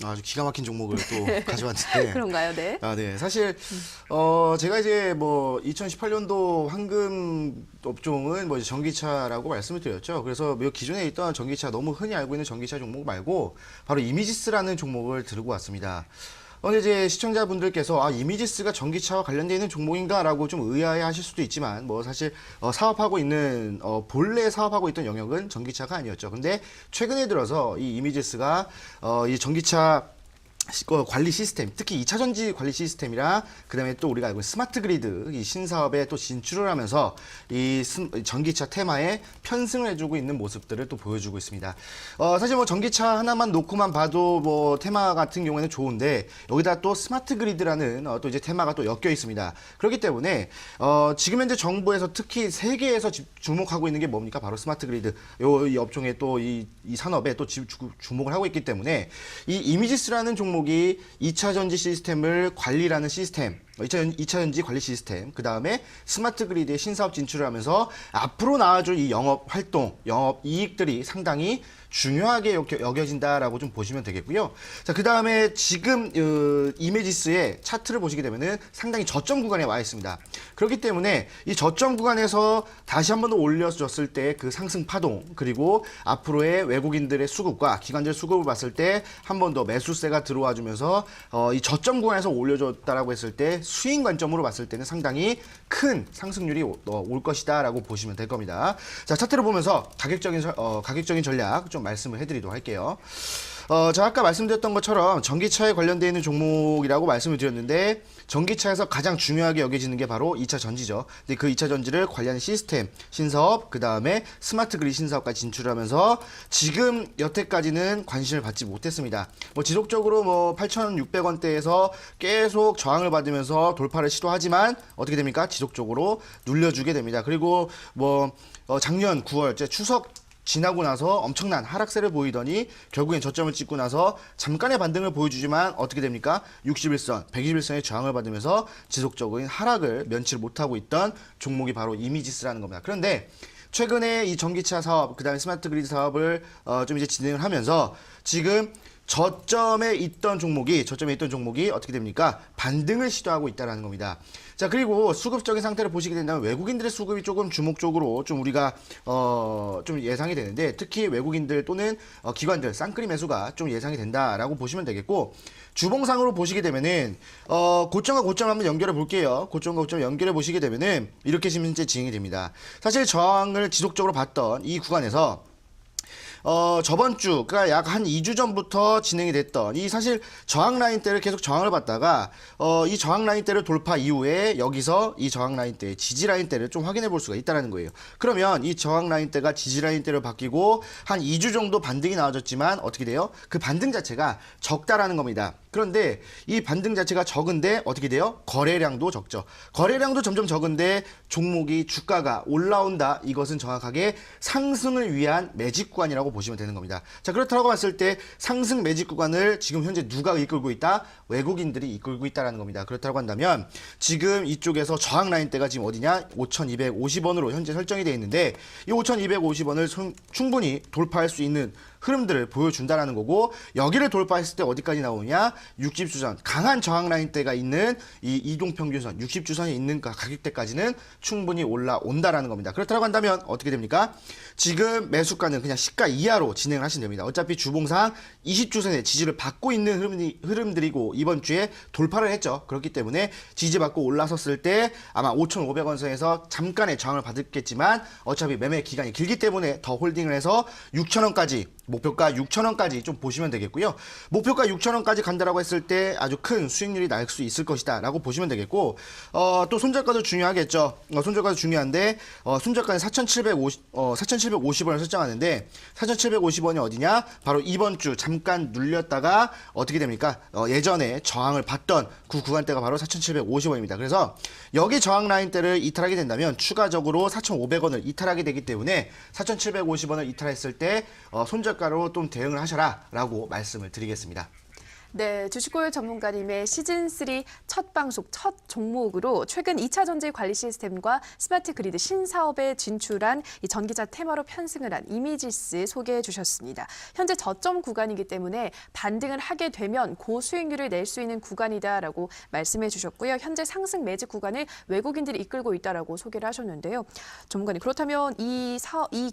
아주 기가 막힌 종목을 또 가져왔는데. 그런가요? 네. 네. 사실 제가 이제 뭐 2018년도 황금 업종은 뭐 이제 전기차라고 말씀을 드렸죠. 그래서 뭐 기존에 있던 전기차, 너무 흔히 알고 있는 전기차 종목 말고 바로 이미지스라는 종목을 들고 왔습니다. 근데 이제 시청자분들께서 이미지스가 전기차와 관련되어 있는 종목인가라고 좀 의아해하실 수도 있지만, 뭐 사실 사업하고 있는 본래 사업하고 있던 영역은 전기차가 아니었죠. 근데 최근에 들어서 이 이미지스가 이 전기차 관리 시스템, 특히 2차 전지 관리 시스템이랑 그다음에 또 우리가 알고 있는 스마트 그리드 이 신사업에 또 진출을 하면서 이 전기차 테마에 편승을 해주고 있는 모습들을 또 보여주고 있습니다. 사실 뭐 전기차 하나만 놓고만 봐도 뭐 테마 같은 경우에는 좋은데, 여기다 또 스마트 그리드라는 또 이제 테마가 또 엮여 있습니다. 그렇기 때문에 지금 현재 정부에서 특히 세계에서 주목하고 있는 게 뭡니까? 바로 스마트 그리드. 이 업종에 또 이 산업에 또 주목을 하고 있기 때문에 이 이미지스라는 종목이 2차 전지 시스템을 관리라는 시스템, 2차 전지 관리 시스템, 그 다음에 스마트 그리드에 신사업 진출을 하면서 앞으로 나아질 이 영업 활동, 영업 이익들이 상당히 중요하게 여겨진다라고 좀 보시면 되겠고요. 자, 그 다음에 지금 이메지스의 차트를 보시게 되면은 상당히 저점 구간에 와 있습니다. 그렇기 때문에 이 저점 구간에서 다시 한 번 더 올려줬을 때 그 상승 파동, 그리고 앞으로의 외국인들의 수급과 기관들 수급을 봤을 때 한 번 더 매수세가 들어와 주면서 이 저점 구간에서 올려줬다라고 했을 때 수익 관점으로 봤을 때는 상당히 큰 상승률이 올 것이다라고 보시면 될 겁니다. 자, 차트를 보면서 가격적인 전략 좀 말씀을 해드리도록 할게요. 제가 아까 말씀드렸던 것처럼 전기차에 관련되어 있는 종목이라고 말씀을 드렸는데, 전기차에서 가장 중요하게 여겨지는 게 바로 2차 전지죠. 근데 그 2차 전지를 관리하는 시스템, 신사업, 그 다음에 스마트 그리드 신사업까지 진출하면서 지금 여태까지는 관심을 받지 못했습니다. 뭐 지속적으로 뭐 8,600원대에서 계속 저항을 받으면서 돌파를 시도하지만 어떻게 됩니까? 지속적으로 눌려주게 됩니다. 그리고 뭐 작년 9월 추석 지나고 나서 엄청난 하락세를 보이더니 결국엔 저점을 찍고 나서 잠깐의 반등을 보여주지만 어떻게 됩니까? 61선, 121선의 저항을 받으면서 지속적인 하락을 면치를 못하고 있던 종목이 바로 이미지스라는 겁니다. 그런데 최근에 이 전기차 사업, 그 다음에 스마트 그리드 사업을 좀 이제 진행을 하면서 지금 저점에 있던 종목이 어떻게 됩니까? 반등을 시도하고 있다는 겁니다. 자, 그리고 수급적인 상태를 보시게 된다면 외국인들의 수급이 조금 주목적으로 좀 우리가 좀 예상이 되는데, 특히 외국인들 또는 기관들 쌍끌이 매수가 좀 예상이 된다라고 보시면 되겠고, 주봉상으로 보시게 되면은 고점과 고점 한번 연결해 볼게요. 고점과 고점 연결해 보시게 되면은 이렇게 현재 진행이 됩니다. 사실 저항을 지속적으로 봤던 이 구간에서 저번 주, 그러니까 약 한 2주 전부터 진행이 됐던 이 사실 저항 라인대를 계속 저항을 받다가 이 저항 라인대를 돌파 이후에 여기서 이 저항 라인대, 지지 라인대를 좀 확인해 볼 수가 있다는 거예요. 그러면 이 저항 라인대가 지지 라인대로 바뀌고 한 2주 정도 반등이 나와졌지만 어떻게 돼요? 그 반등 자체가 적다라는 겁니다. 그런데 이 반등 자체가 적은데 어떻게 돼요? 거래량도 적죠. 거래량도 점점 적은데 종목이 주가가 올라온다. 이것은 정확하게 상승을 위한 매집 구간이라고 보시면 되는 겁니다. 자, 그렇다고 봤을 때 상승 매집 구간을 지금 현재 누가 이끌고 있다? 외국인들이 이끌고 있다는 겁니다. 그렇다고 한다면 지금 이쪽에서 저항 라인대가 지금 어디냐? 5,250원으로 현재 설정이 되어 있는데, 이 5,250원을 충분히 돌파할 수 있는 흐름들을 보여준다라는 거고, 여기를 돌파했을 때 어디까지 나오냐? 60주선, 강한 저항 라인대가 있는 이 이동평균선 60주선에 있는 가격대까지는 충분히 올라온다라는 겁니다. 그렇다고 한다면 어떻게 됩니까? 지금 매수가는 그냥 시가 이하로 진행을 하시면 됩니다. 어차피 주봉상 20주선의 지지를 받고 있는 흐름들이고 이번 주에 돌파를 했죠. 그렇기 때문에 지지받고 올라섰을 때 아마 5,500원 선에서 잠깐의 저항을 받았겠지만 어차피 매매 기간이 길기 때문에 더 홀딩을 해서 6,000원까지, 목표가 6,000원까지 좀 보시면 되겠고요. 목표가 6,000원까지 간다라고 했을 때 아주 큰 수익률이 날 수 있을 것이다 라고 보시면 되겠고, 또 손절가도 중요하겠죠. 손절가도 중요한데 손절가는 4,750원을 설정하는데 4,750원이 어디냐? 바로 이번 주 잠깐 눌렸다가 어떻게 됩니까? 예전에 저항을 받던 그 구간대가 바로 4,750원입니다. 그래서 여기 저항 라인대를 이탈하게 된다면 추가적으로 4,500원을 이탈하게 되기 때문에 4,750원을 이탈했을 때 손절가로 좀 대응을 하셔라 라고 말씀을 드리겠습니다. 네, 주식고유 전문가님의 시즌3 첫 방송, 첫 종목으로 최근 2차 전지 관리 시스템과 스마트 그리드 신사업에 진출한 이 전기차 테마로 편승을 한 이미지스 소개해 주셨습니다. 현재 저점 구간이기 때문에 반등을 하게 되면 고수익률을 낼 수 있는 구간이다라고 말씀해 주셨고요. 현재 상승 매집 구간을 외국인들이 이끌고 있다라고 소개를 하셨는데요. 전문가님, 그렇다면 이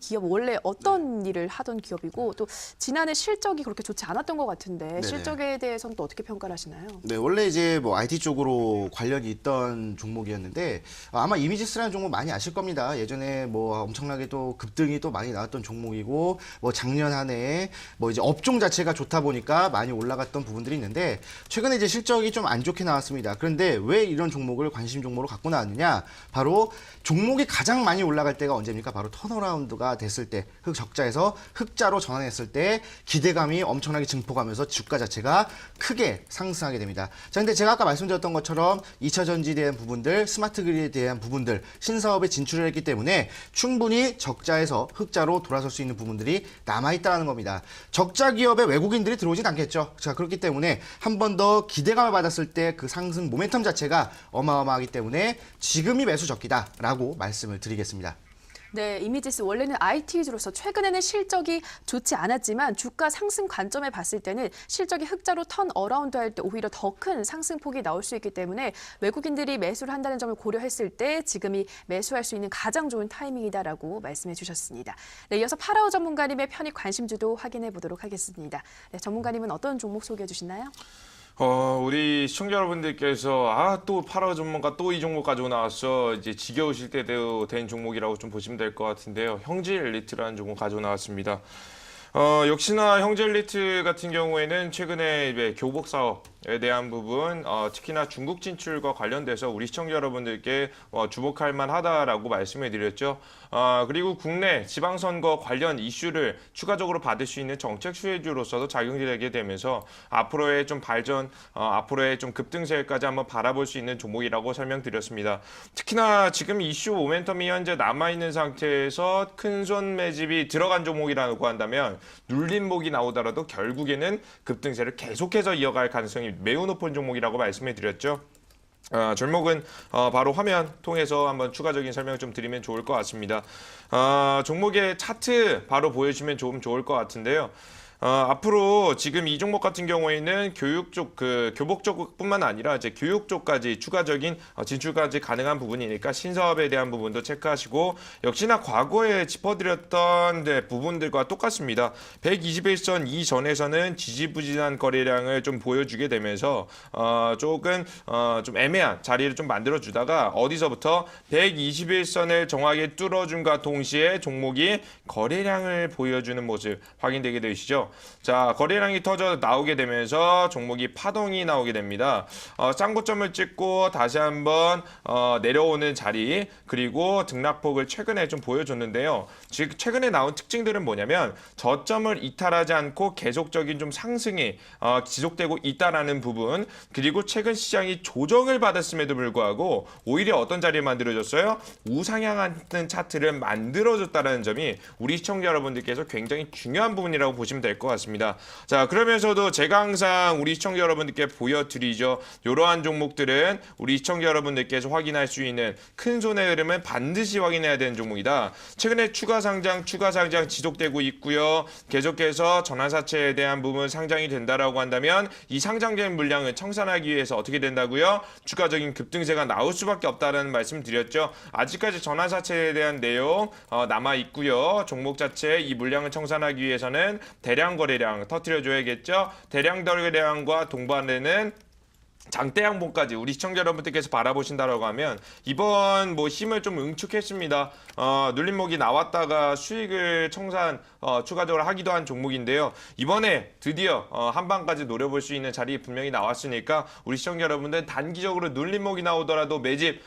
기업 원래 어떤 일을 하던 기업이고 또 지난해 실적이 그렇게 좋지 않았던 것 같은데 네네. 실적에 대해서는 또 어떻게 평가를 하시나요? 네, 원래 이제 뭐 IT 쪽으로 관련이 있던 종목이었는데 아마 이미지스라는 종목 많이 아실 겁니다. 예전에 뭐 엄청나게 또 급등이 또 많이 나왔던 종목이고 뭐 작년 한 해에 뭐 이제 업종 자체가 좋다 보니까 많이 올라갔던 부분들이 있는데 최근에 이제 실적이 좀 안 좋게 나왔습니다. 그런데 왜 이런 종목을 관심 종목으로 갖고 나왔느냐? 바로 종목이 가장 많이 올라갈 때가 언제입니까? 바로 턴어라운드가 됐을 때, 흑적자에서 흑자로 전환했을 때 기대감이 엄청나게 증폭하면서 주가 자체가 크게 상승하게 됩니다. 자, 근데 제가 아까 말씀드렸던 것처럼 2차 전지에 대한 부분들, 스마트 그리드에 대한 부분들, 신사업에 진출을 했기 때문에 충분히 적자에서 흑자로 돌아설 수 있는 부분들이 남아있다는 겁니다. 적자 기업에 외국인들이 들어오진 않겠죠. 자, 그렇기 때문에 한 번 더 기대감을 받았을 때 그 상승 모멘텀 자체가 어마어마하기 때문에 지금이 매수 적기다라고 말씀을 드리겠습니다. 네, 이미지스 원래는 IT 위주로서 최근에는 실적이 좋지 않았지만 주가 상승 관점에 봤을 때는 실적이 흑자로 턴 어라운드 할 때 오히려 더 큰 상승폭이 나올 수 있기 때문에 외국인들이 매수를 한다는 점을 고려했을 때 지금이 매수할 수 있는 가장 좋은 타이밍이다라고 말씀해 주셨습니다. 네, 이어서 파라오 전문가님의 편입 관심주도 확인해 보도록 하겠습니다. 네, 전문가님은 어떤 종목 소개해 주시나요? 우리 시청자 여러분들께서 또 파라 전문가 또 이 종목 가지고 나왔어 이제 지겨우실 때도 된 종목이라고 좀 보시면 될 것 같은데요. 형제 엘리트라는 종목 가지고 나왔습니다. 역시나 형제 엘리트 같은 경우에는 최근에 교복 사업에 대한 부분, 특히나 중국 진출과 관련돼서 우리 시청자 여러분들께 주목할 만하다라고 말씀해 드렸죠. 그리고 국내 지방선거 관련 이슈를 추가적으로 받을 수 있는 정책 수혜주로서도 작용되게 되면서 앞으로의 좀 발전, 앞으로의 좀 급등세까지 한번 바라볼 수 있는 종목이라고 설명드렸습니다. 특히나 지금 이슈 모멘텀이 현재 남아있는 상태에서 큰손 매집이 들어간 종목이라고 한다면 눌림목이 나오더라도 결국에는 급등세를 계속해서 이어갈 가능성이 매우 높은 종목이라고 말씀해 드렸죠. 종목은 바로 화면 통해서 한번 추가적인 설명 좀 드리면 좋을 것 같습니다. 종목의 차트 바로 보여주시면 좀 좋을 것 같은데요. 앞으로 지금 이 종목 같은 경우에는 교육 쪽, 교복 쪽뿐만 아니라 이제 교육 쪽까지 추가적인 진출까지 가능한 부분이니까 신사업에 대한 부분도 체크하시고 역시나 과거에 짚어드렸던 부분들과 똑같습니다. 121선 이전에서는 지지부진한 거래량을 좀 보여주게 되면서 조금 좀 애매한 자리를 좀 만들어주다가 어디서부터 121선을 정확하게 뚫어준과 동시에 종목이 거래량을 보여주는 모습 확인되게 되시죠. 자, 거래량이 터져 나오게 되면서 종목이 파동이 나오게 됩니다. 쌍고점을 찍고 다시 한번 내려오는 자리 그리고 등락폭을 최근에 좀 보여줬는데요. 즉 최근에 나온 특징들은 뭐냐면 저점을 이탈하지 않고 계속적인 좀 상승이 지속되고 있다라는 부분 그리고 최근 시장이 조정을 받았음에도 불구하고 오히려 어떤 자리를 만들어줬어요? 우상향하는 차트를 만들어줬다는 점이 우리 시청자 여러분들께서 굉장히 중요한 부분이라고 보시면 될 것 같습니다. 자, 그러면서도 제가 항상 우리 시청자 여러분들께 보여드리죠. 이러한 종목들은 우리 시청자 여러분들께서 확인할 수 있는 큰 손의 흐름은 반드시 확인해야 되는 종목이다. 최근에 추가 상장 지속되고 있고요. 계속해서 전환사채에 대한 부분 상장이 된다라고 한다면 이 상장된 물량을 청산하기 위해서 어떻게 된다고요? 추가적인 급등세가 나올 수밖에 없다는 말씀 드렸죠. 아직까지 전환사채에 대한 내용 남아 있고요. 종목 자체 이 물량을 청산하기 위해서는 대량 거래량 터뜨려줘야겠죠. 대량 거래량과 동반되는 장대 양봉까지 우리 시청자 여러분들께서 바라보신다라고 하면 이번 힘을 좀 응축했습니다. 눌림목이 나왔다가 수익을 청산 추가적으로 하기도 한 종목인데요. 이번에 드디어 한방까지 노려볼 수 있는 자리 분명히 나왔으니까 우리 시청자 여러분들 단기적으로 눌림목이 나오더라도 매집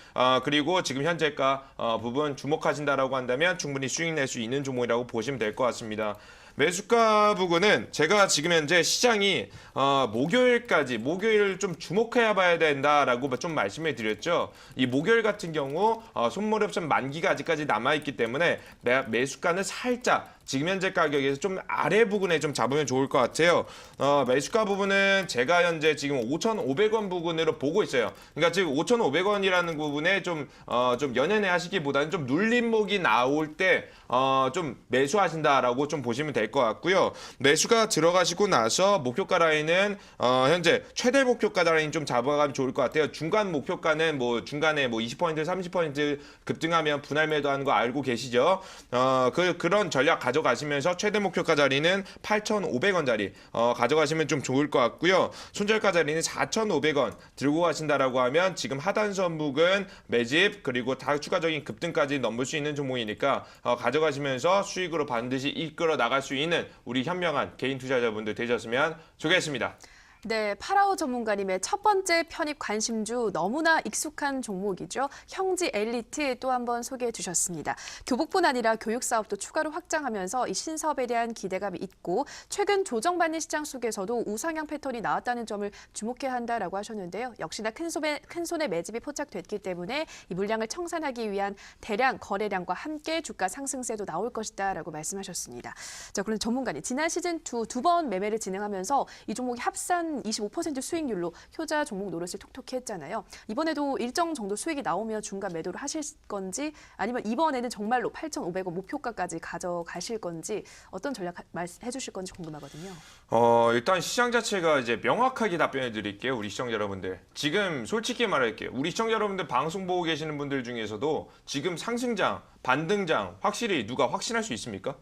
그리고 지금 현재가 부분 주목하신다라고 한다면 충분히 수익 낼 수 있는 종목이라고 보시면 될 것 같습니다. 매수가 부분은 제가 지금 현재 시장이 목요일 좀 주목해야 봐야 된다라고 좀 말씀해 드렸죠. 이 목요일 같은 경우 선물 옵션 만기가 아직까지 남아있기 때문에 매수가는 살짝 지금 현재 가격에서 좀 아래 부근에 좀 잡으면 좋을 것 같아요. 매수가 부분은 제가 현재 지금 5,500원 부근으로 보고 있어요. 그러니까 지금 5,500원이라는 부분에 좀 연연해 하시기보다는 좀 눌림목이 나올 때 좀 매수하신다라고 좀 보시면 될 것 같고요. 매수가 들어가시고 나서 목표가 라인은 현재 최대 목표가 라인 좀 잡아가면 좋을 것 같아요. 중간 목표가는 뭐 중간에 뭐 20% 30% 급등하면 분할 매도하는 거 알고 계시죠? 그런 전략 가져가시면서 최대 목표가 자리는 8,500원짜리 가져가시면 좀 좋을 것 같고요. 손절가 자리는 4,500원 들고 가신다라고 하면 지금 하단선 부근 매집 그리고 다 추가적인 급등까지 넘을 수 있는 종목이니까 가져가시면서 수익으로 반드시 이끌어 나갈 수 있는 우리 현명한 개인 투자자분들 되셨으면 좋겠습니다. 네, 파라오 전문가님의 첫 번째 편입 관심주 너무나 익숙한 종목이죠. 형지 엘리트 또 한번 소개해 주셨습니다. 교복뿐 아니라 교육 사업도 추가로 확장하면서 이 신사업에 대한 기대감이 있고 최근 조정받는 시장 속에서도 우상향 패턴이 나왔다는 점을 주목해야 한다라고 하셨는데요. 역시나 큰 손의 매집이 포착됐기 때문에 이 물량을 청산하기 위한 대량 거래량과 함께 주가 상승세도 나올 것이다라고 말씀하셨습니다. 자, 그런데 전문가님 지난 시즌 두 번 매매를 진행하면서 이 종목이 합산 25% 수익률로 효자 종목 노릇을 톡톡히 했잖아요. 이번에도 일정 정도 수익이 나오면 중간 매도를 하실 건지 아니면 이번에는 정말로 8,500원 목표가까지 가져가실 건지 어떤 전략 말씀해 주실 건지 궁금하거든요. 일단 시장 자체가 이제 명확하게 답변해 드릴게요. 우리 시청자 여러분들. 지금 솔직히 말할게요. 우리 시청자 여러분들 방송 보고 계시는 분들 중에서도 지금 상승장, 반등장 확실히 누가 확신할 수 있습니까?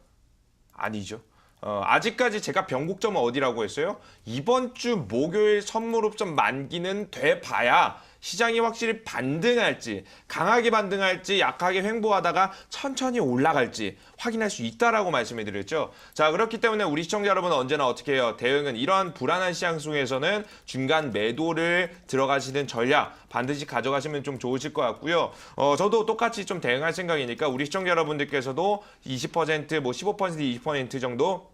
아니죠. 아직까지 제가 변곡점은 어디라고 했어요? 이번 주 목요일 선물옵션 만기는 돼봐야 시장이 확실히 반등할지 강하게 반등할지 약하게 횡보하다가 천천히 올라갈지 확인할 수 있다라고 말씀해 드렸죠. 자, 그렇기 때문에 우리 시청자 여러분은 언제나 어떻게 해요? 대응은 이러한 불안한 시장 속에서는 중간 매도를 들어가시는 전략 반드시 가져가시면 좀 좋으실 것 같고요. 저도 똑같이 좀 대응할 생각이니까 우리 시청자 여러분들께서도 20% 뭐 15% 20% 정도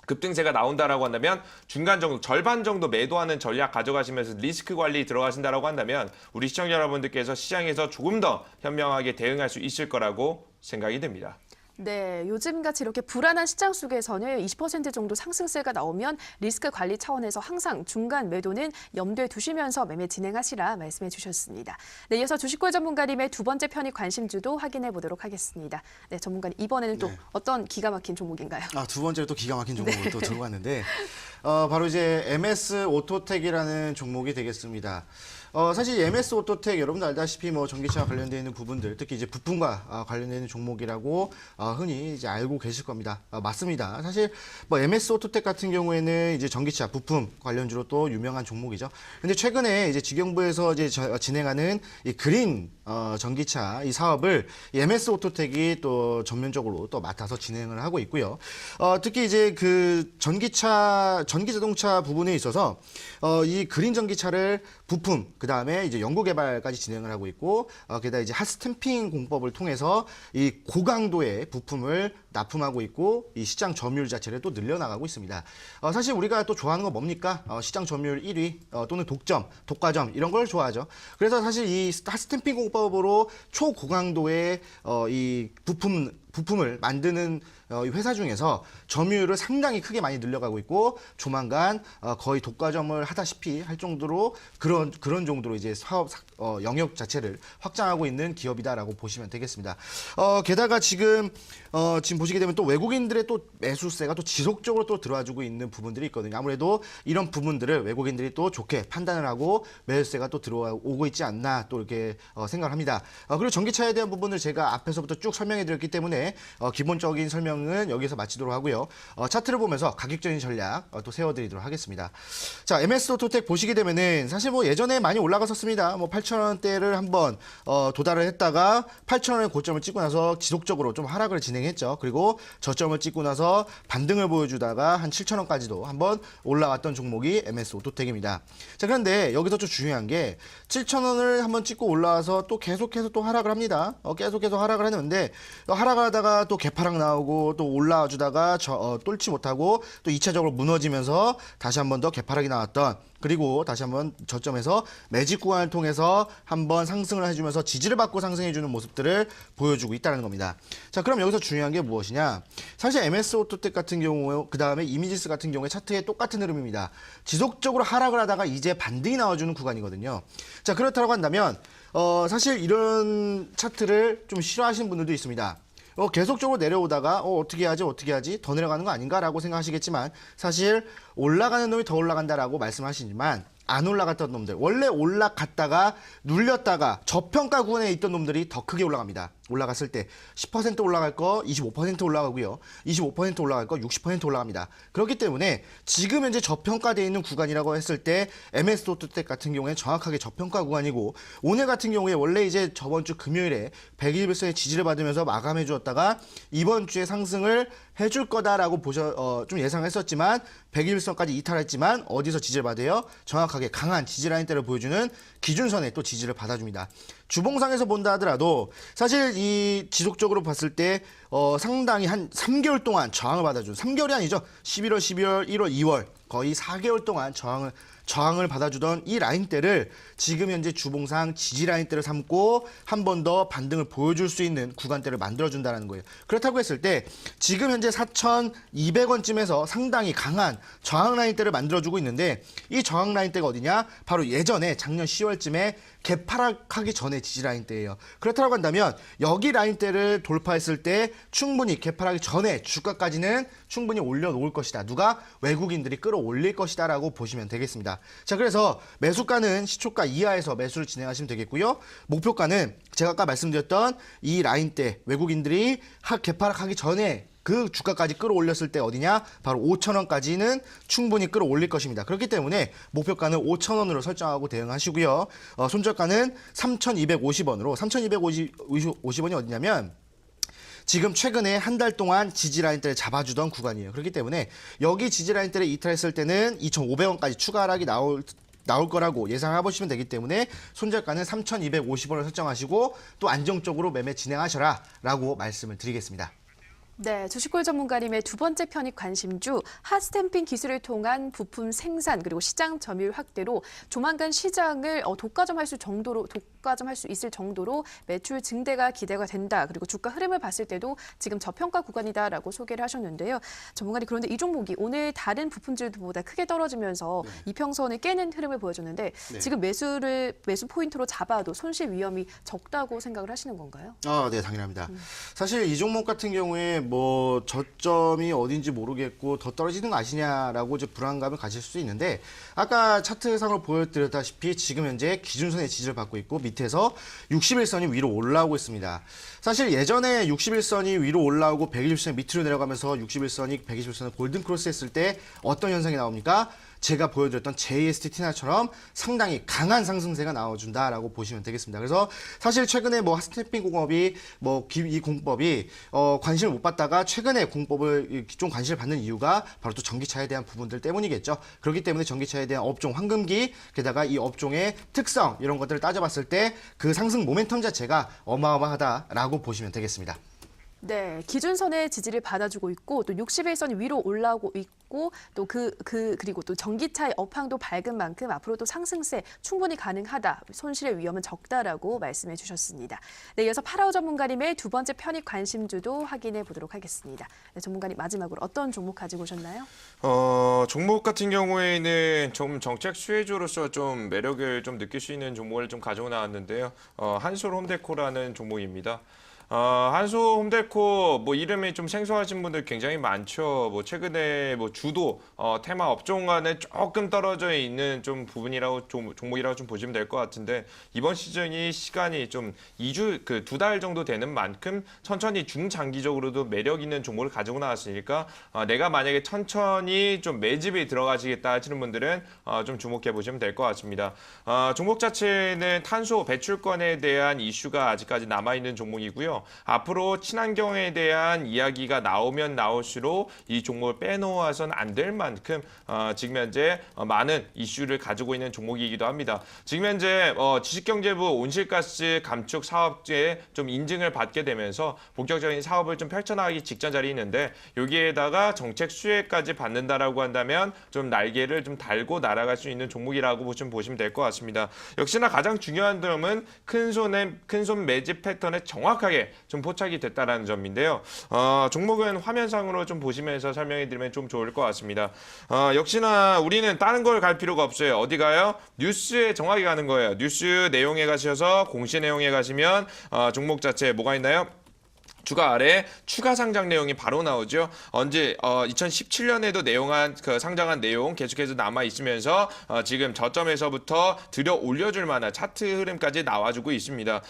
급등세가 나온다라고 한다면 중간 정도, 절반 정도 매도하는 전략 가져가시면서 리스크 관리 들어가신다라고 한다면 우리 시청자 여러분들께서 시장에서 조금 더 현명하게 대응할 수 있을 거라고 생각이 됩니다. 네, 요즘같이 이렇게 불안한 시장 속에서는 20% 정도 상승세가 나오면 리스크 관리 차원에서 항상 중간 매도는 염두에 두시면서 매매 진행하시라 말씀해 주셨습니다. 네, 이어서 주식골 전문가님의 두 번째 편입 관심주도 확인해 보도록 하겠습니다. 네, 전문가님 이번에는 또 어떤 기가 막힌 종목인가요? 두 번째로 또 기가 막힌 종목을 또 들고 왔는데 바로 이제 MS 오토텍이라는 종목이 되겠습니다. 사실 MS 오토텍 여러분들 알다시피 뭐 전기차 관련되어 있는 부분들 특히 이제 부품과 관련되어 있는 종목이라고 흔히 이제 알고 계실 겁니다. 맞습니다. 사실 뭐 MS 오토텍 같은 경우에는 이제 전기차 부품 관련주로 또 유명한 종목이죠. 근데 최근에 이제 직영부에서 이제 진행하는 이 그린 전기차 이 사업을 이 MS 오토텍이 또 전면적으로 또 맡아서 진행을 하고 있고요. 특히 이제 그 전기 자동차 부분에 있어서 이 그린 전기차를 부품 그 다음에 이제 연구 개발까지 진행을 하고 있고 게다가 이제 핫스탬핑 공법을 통해서 이 고강도의 부품을 납품하고 있고 이 시장 점유율 자체를 또 늘려나가고 있습니다. 사실 우리가 또 좋아하는 건 뭡니까? 시장 점유율 1위 또는 독과점 이런 걸 좋아하죠. 그래서 사실 이 핫스탬핑 공법으로 초고강도의 이 부품을 만드는 회사 중에서 점유율을 상당히 크게 많이 늘려가고 있고 조만간 거의 독과점을 하다시피 할 정도로 그런 정도로 이제 사업 영역 자체를 확장하고 있는 기업이다라고 보시면 되겠습니다. 게다가 지금 보시게 되면 또 외국인들의 또 매수세가 또 지속적으로 또 들어와주고 있는 부분들이 있거든요. 아무래도 이런 부분들을 외국인들이 또 좋게 판단을 하고 매수세가 또 들어오고 있지 않나 또 이렇게 생각을 합니다. 그리고 전기차에 대한 부분을 제가 앞에서부터 쭉 설명해 드렸기 때문에 기본적인 설명은 여기서 마치도록 하고요. 차트를 보면서 가격적인 전략 또 세워드리도록 하겠습니다. 자, MS 오토텍 보시게 되면은 사실 뭐 예전에 많이 올라갔었습니다. 뭐 8,000원대를 한번 도달을 했다가 8,000원의 고점을 찍고 나서 지속적으로 좀 하락을 진행했죠. 그리고 저점을 찍고 나서 반등을 보여주다가 한 7,000원까지도 한번 올라왔던 종목이 MS 오토텍입니다. 자, 그런데 여기서 좀 중요한 게 7,000원을 한번 찍고 올라와서 또 계속해서 또 하락을 합니다. 계속해서 하락을 했는데 하락하다 올라가다가 또 개파락 나오고 또 올라와주다가 뚫지 못하고 또 2차적으로 무너지면서 다시 한 번 더 개파락이 나왔던, 그리고 다시 한번 저점에서 매직 구간을 통해서 한번 상승을 해주면서 지지를 받고 상승해주는 모습들을 보여주고 있다는 겁니다. 자, 그럼 여기서 중요한 게 무엇이냐? 사실 MS 오토텍 같은 경우, 그 다음에 이미지스 같은 경우에 차트에 똑같은 흐름입니다. 지속적으로 하락을 하다가 이제 반등이 나와주는 구간이거든요. 자, 그렇다고 한다면 사실 이런 차트를 좀 싫어하시는 분들도 있습니다. 계속적으로 내려오다가 어떻게 하지 더 내려가는 거 아닌가라고 생각하시겠지만, 사실 올라가는 놈이 더 올라간다라고 말씀하시지만 안 올라갔던 놈들, 원래 올라갔다가 눌렸다가 저평가 구간에 있던 놈들이 더 크게 올라갑니다. 올라갔을 때 10% 올라갈 거 25% 올라가고요. 25% 올라갈 거 60% 올라갑니다. 그렇기 때문에 지금 현재 저평가되어 있는 구간이라고 했을 때 MS 오토텍 같은 경우에 정확하게 저평가 구간이고, 오늘 같은 경우에 원래 이제 저번 주 금요일에 121선의 지지를 받으면서 마감해 주었다가 이번 주에 상승을 해줄 거다라고 좀 예상했었지만 121선까지 이탈했지만 어디서 지지를 받아요? 정확하게 강한 지지 라인대를 보여주는 기준선에 또 지지를 받아줍니다. 주봉상에서 본다 하더라도 사실 이 지속적으로 봤을 때 상당히 한 3개월 동안 저항을 받아준, 3개월이 아니죠. 11월, 12월, 1월, 2월 거의 4개월 동안 저항을 받아주던 이 라인대를 지금 현재 주봉상 지지 라인대를 삼고 한 번 더 반등을 보여줄 수 있는 구간대를 만들어준다는 거예요. 그렇다고 했을 때 지금 현재 4,200원쯤에서 상당히 강한 저항 라인대를 만들어주고 있는데, 이 저항 라인대가 어디냐? 바로 예전에 작년 10월쯤에 개파락하기 전에 지지 라인대예요. 그렇다고 한다면 여기 라인대를 돌파했을 때 충분히 개파락하기 전에 주가까지는 충분히 올려놓을 것이다. 누가? 외국인들이 끌어올릴 것이다 라고 보시면 되겠습니다. 자, 그래서 매수가는 시초가 이하에서 매수를 진행하시면 되겠고요. 목표가는 제가 아까 말씀드렸던 이 라인대, 외국인들이 개파락하기 전에 그 주가까지 끌어올렸을 때 어디냐? 바로 5,000원까지는 충분히 끌어올릴 것입니다. 그렇기 때문에 목표가는 5,000원으로 설정하고 대응하시고요. 손절가는 3,250원으로, 3,250원이 어디냐면 지금 최근에 한 달 동안 지지 라인대를 잡아주던 구간이에요. 그렇기 때문에 여기 지지 라인대를 이탈했을 때는 2,500원까지 추가 하락이 나올 거라고 예상해 보시면 되기 때문에 손절가는 3,250원을 설정하시고 또 안정적으로 매매 진행하셔라 라고 말씀을 드리겠습니다. 네, 주식골 전문가님의 두 번째 편입 관심주 핫스탬핑 기술을 통한 부품 생산 그리고 시장 점유율 확대로 조만간 시장을 독과점할 수 있을 정도로 매출 증대가 기대가 된다. 그리고 주가 흐름을 봤을 때도 지금 저평가 구간이다라고 소개를 하셨는데요. 전문가님, 그런데 이 종목이 오늘 다른 부품들보다 크게 떨어지면서 이평선을 깨는 흐름을 보여줬는데 지금 매수 포인트로 잡아도 손실 위험이 적다고 생각을 하시는 건가요? 네, 당연합니다. 사실 이 종목 같은 경우에 뭐 저점이 어딘지 모르겠고 더 떨어지는 거 아시냐라고 이제 불안감을 가질 수 있는데, 아까 차트상으로 보여드렸다시피 지금 현재 기준선의 지지를 받고 있고 밑에서 61선이 위로 올라오고 있습니다. 사실 예전에 61선이 위로 올라오고 120선이 밑으로 내려가면서 61선이 121선을 골든 크로스 했을 때 어떤 현상이 나옵니까? 제가 보여드렸던 JST 티나처럼 상당히 강한 상승세가 나와준다라고 보시면 되겠습니다. 그래서 사실 최근에 뭐 핫스탬핑 공업이 이 공법이 관심을 못 받다가 최근에 공법을 좀 관심을 받는 이유가 바로 또 전기차에 대한 부분들 때문이겠죠. 그렇기 때문에 전기차에 대한 업종 황금기, 게다가 이 업종의 특성 이런 것들을 따져봤을 때 그 상승 모멘텀 자체가 어마어마하다라고 보시면 되겠습니다. 네, 기준선의 지지를 받아주고 있고 또 61선이 위로 올라오고 있고 또 그리고 또 전기차의 업황도 밝은 만큼 앞으로도 상승세 충분히 가능하다. 손실의 위험은 적다라고 말씀해 주셨습니다. 네, 이어서 파라오 전문가님의 두 번째 편입 관심주도 확인해 보도록 하겠습니다. 네, 전문가님 마지막으로 어떤 종목 가지고 오셨나요? 종목 같은 경우에는 좀 정책 수혜주로서 좀 매력을 좀 느낄 수 있는 종목을 좀 가지고 나왔는데요. 한솔 홈데코라는 종목입니다. 한솔 홈데코 뭐 이름이 좀 생소하신 분들 굉장히 많죠. 뭐 최근에 뭐 주도 테마 업종간에 조금 떨어져 있는 좀 부분이라고 종목이라고 좀 보시면 될 것 같은데, 이번 시즌이 시간이 좀 2달 정도 되는 만큼 천천히 중장기적으로도 매력 있는 종목을 가지고 나왔으니까 내가 만약에 천천히 좀 매집이 들어가시겠다 하시는 분들은 좀 주목해 보시면 될 것 같습니다. 종목 자체는 탄소 배출권에 대한 이슈가 아직까지 남아 있는 종목이고요. 있는데요. 앞으로 친환경에 대한 이야기가 나오면 나올수록 이 종목을 빼놓아서는 안 될 만큼 지금 현재 많은 이슈를 가지고 있는 종목이기도 합니다. 지금 현재 지식경제부 온실가스 감축 사업제에 좀 인증을 받게 되면서 본격적인 사업을 좀 펼쳐나가기 직전 자리에 있는데 여기에다가 정책 수혜까지 받는다라고 한다면 좀 날개를 좀 달고 날아갈 수 있는 종목이라고 좀 보시면 될 것 같습니다. 역시나 가장 중요한 점은 큰손 매집 패턴에 정확하게 좀 포착이 됐다라는 점인데요. 종목은 화면상으로 좀 보시면서 설명해 드리면 좀 좋을 것 같습니다. 역시나 우리는 다른 걸 갈 필요가 없어요. 어디 가요? 뉴스에 정확히 가는 거예요. 뉴스 내용에 가셔서 공시 내용에 가시면 종목 자체에 뭐가 있나요? 주가 아래 추가 상장 내용이 바로 나오죠. 언제 2017년에도 상장한 내용 계속해서 남아 있으면서 지금 저점에서부터 들여 올려줄 만한 차트 흐름까지 나와주고 있습니다.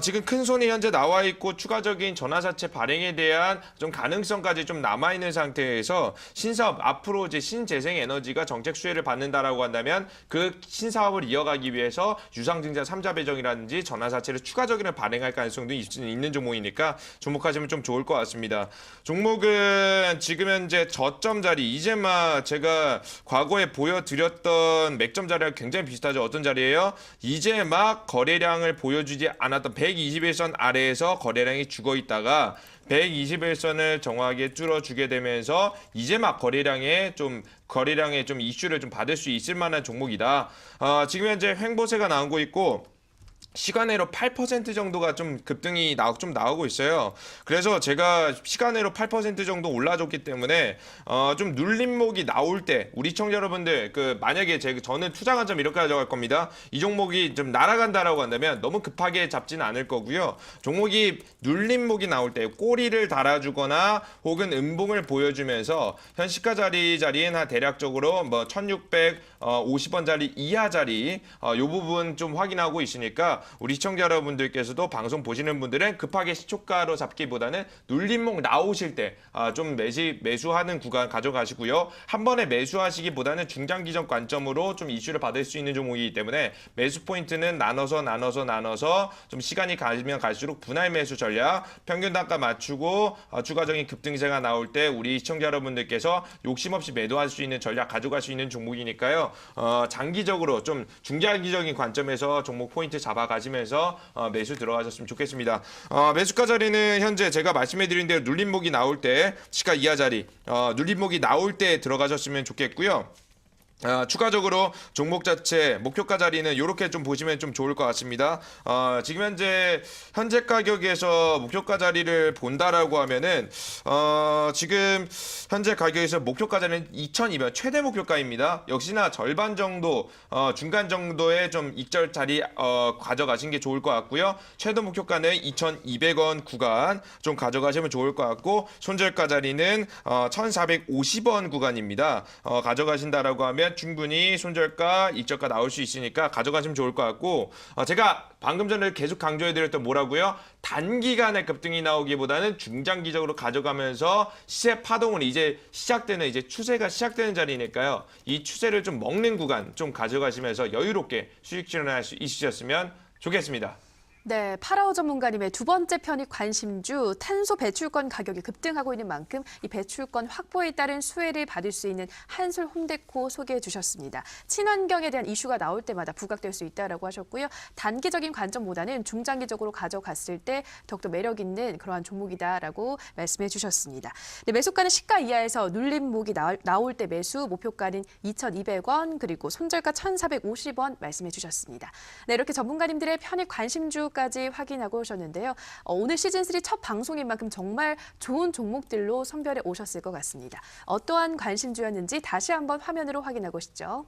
지금 큰 손이 현재 나와 있고 추가적인 전환사채 발행에 대한 좀 가능성까지 좀 남아 있는 상태에서 신사업 앞으로 이제 신재생에너지가 정책 수혜를 받는다라고 한다면 그 신사업을 이어가기 위해서 유상증자 3자 배정이라든지 전환사채를 추가적으로 발행할 가능성도 있는 종목이니까 주목하시면 좀 좋을 것 같습니다. 종목은 지금 현재 저점 자리 이제 막 제가 과거에 보여드렸던 맥점 자리랑 굉장히 비슷하죠. 어떤 자리예요? 이제 막 거래량을 보여주지 않았던 121선 아래에서 거래량이 죽어 있다가 121선을 정확하게 뚫어주게 되면서 이제 막 거래량에 좀 이슈를 좀 받을 수 있을 만한 종목이다. 지금 현재 횡보세가 나오고 있고 시간외로 8% 정도가 좀 급등이 좀 나오고 있어요. 그래서 제가 시간외로 8% 정도 올라줬기 때문에 좀 눌림목이 나올 때 우리 시청자 여러분들 만약에 저는 투자 관점 이렇게 가져갈 겁니다. 이 종목이 좀 날아간다라고 한다면 너무 급하게 잡지는 않을 거고요. 종목이 눌림목이 나올 때 꼬리를 달아주거나 혹은 음봉을 보여주면서 현 시가 자리에는 대략적으로 뭐 1650원 자리 이하 자리 이 부분 좀 확인하고 있으니까 우리 시청자 여러분들께서도 방송 보시는 분들은 급하게 시초가로 잡기보다는 눌림목 나오실 때 좀 매수하는 구간 가져가시고요. 한 번에 매수하시기보다는 중장기적 관점으로 좀 이슈를 받을 수 있는 종목이기 때문에 매수 포인트는 나눠서 좀 시간이 가면 갈수록 분할 매수 전략, 평균 단가 맞추고 추가적인 급등세가 나올 때 우리 시청자 여러분들께서 욕심 없이 매도할 수 있는 전략 가져갈 수 있는 종목이니까요. 장기적으로 좀 중장기적인 관점에서 종목 포인트 잡아가시면서 매수 들어가셨으면 좋겠습니다. 매수가 자리는 현재 제가 말씀해드린 대로 눌림목이 나올 때 시가 이하 자리, 눌림목이 나올 때 들어가셨으면 좋겠고요. 추가적으로 종목 자체 목표가 자리는 이렇게 좀 보시면 좀 좋을 것 같습니다. 지금 현재 가격에서 목표가 자리를 본다라고 하면은 지금 현재 가격에서 목표가 자리는 2,200원 최대 목표가입니다. 역시나 절반 정도 중간 정도의 좀 익절 자리 가져가신 게 좋을 것 같고요. 최대 목표가는 2,200원 구간 좀 가져가시면 좋을 것 같고 손절가 자리는 1,450원 구간입니다. 가져가신다라고 하면 충분히 손절가, 익절가 나올 수 있으니까 가져가시면 좋을 것 같고 제가 방금 전에 계속 강조해드렸던 뭐라고요? 단기간에 급등이 나오기보다는 중장기적으로 가져가면서 시세 파동을 이제 추세가 시작되는 자리니까요. 이 추세를 좀 먹는 구간 좀 가져가시면서 여유롭게 수익 실현할 수 있으셨으면 좋겠습니다. 네, 파라오 전문가님의 두 번째 편입 관심주 탄소 배출권 가격이 급등하고 있는 만큼 이 배출권 확보에 따른 수혜를 받을 수 있는 한솔 홈데코 소개해 주셨습니다. 친환경에 대한 이슈가 나올 때마다 부각될 수 있다라고 하셨고요. 단기적인 관점보다는 중장기적으로 가져갔을 때 더욱더 매력 있는 그러한 종목이다라고 말씀해 주셨습니다. 네, 매수가는 시가 이하에서 눌림목이 나올 때 매수, 목표가는 2,200원 그리고 손절가 1,450원 말씀해 주셨습니다. 네, 이렇게 전문가님들의 편입 관심주 까지 확인하고 오셨는데요. 오늘 시즌3 첫 방송인 만큼 정말 좋은 종목들로 선별해 오셨을 것 같습니다. 어떠한 관심주였는지 다시 한번 화면으로 확인하고 오시죠.